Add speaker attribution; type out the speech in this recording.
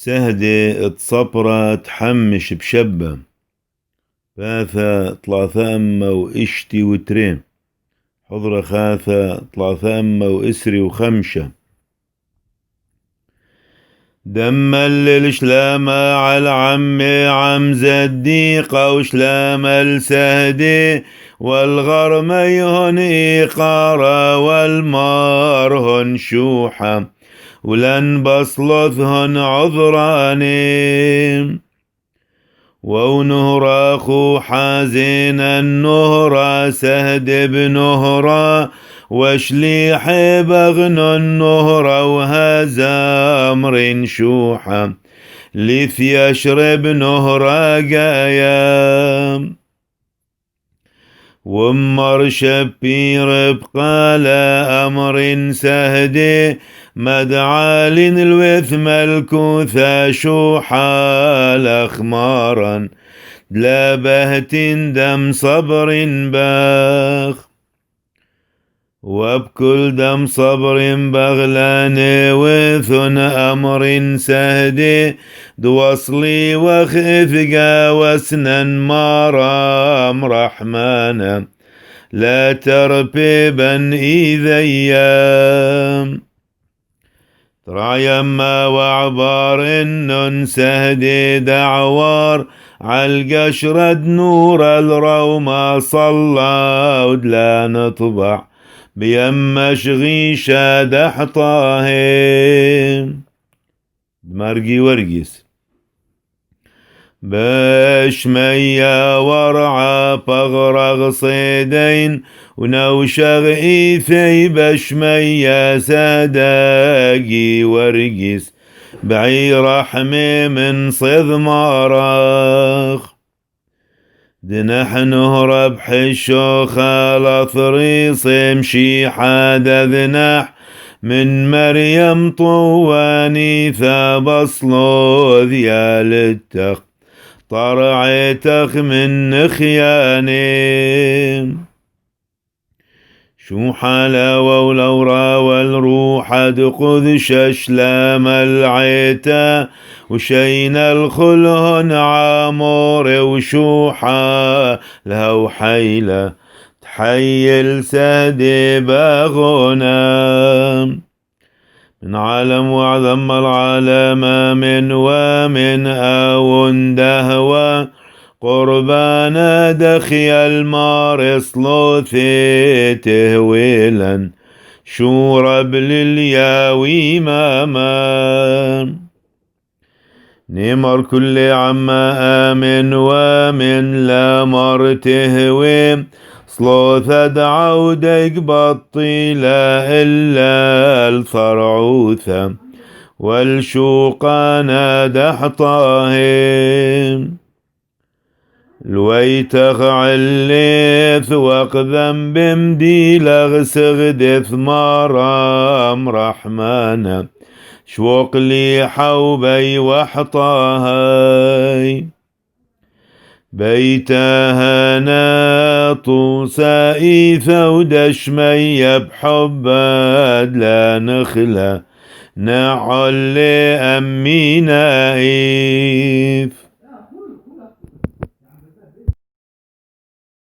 Speaker 1: سهدة اتصبرة تحمش بشبة باثة ثلاثة أما وإشتي وترين حضرة خاثة ثلاثة أما وإسري وخمشة دم الشلامة على عمي عم زديقة وشلام السهدي والغرميهن إيقارة والمارهن شوحة ولن بصلثهن عذراني ونهر أخو حازين النهر سهد بنهر وشليح بغن النهر وهذا أمر شوحة لث يشرب نهر قايا ومر شبير بقال أمر سهدي مدعال الوثم الكوثى شوحا لأخمارا لا بهت دم صبر باخ وبكل دم صبر بغلان وثن أمر سهدي دوصلي وخفقا وسنن مرام رحمانا لا تربيبا إذا أيام ترى يما وعبار إنن سهدي دعوار عالقشرد نور الروما صلى ودلا نطبع بيمش غيشة دحطاهي مرقي ورقس بشمية ورعى فغرغ صيدين ونوشغ إيثي بشمية ساداقي ورقس بعي رحمي من صذ مارخ دنح نهرب حشوخ لثريص يمشي حاد ذنح من مريم طواني ثاب اصلو ذيال التخ طرعتخ من نخياني شو حلاوة ولورا والروح دقذ ششلام العيتا وشين الخلهن عامور وشوحا لهو حيلة تحيل سهدي باغونا من عالم وعظم العالم من ومن أون دهوى قربانا دخي المار صلوثي تهويلا شورب للياوي ماما نمر كل عما آمن ومن لا مر تهوي صلوث دعو ديق بطيلة إلا الفرعوثة والشوقانا دحطاهم لويتغ عليث وقذم بمدي لغسغ دث مرام رحمانا شوق لي حوبي وحطاهاي بيتها ناطو سائثة ودشمية بحباد لا نخلة نعل أمي نايف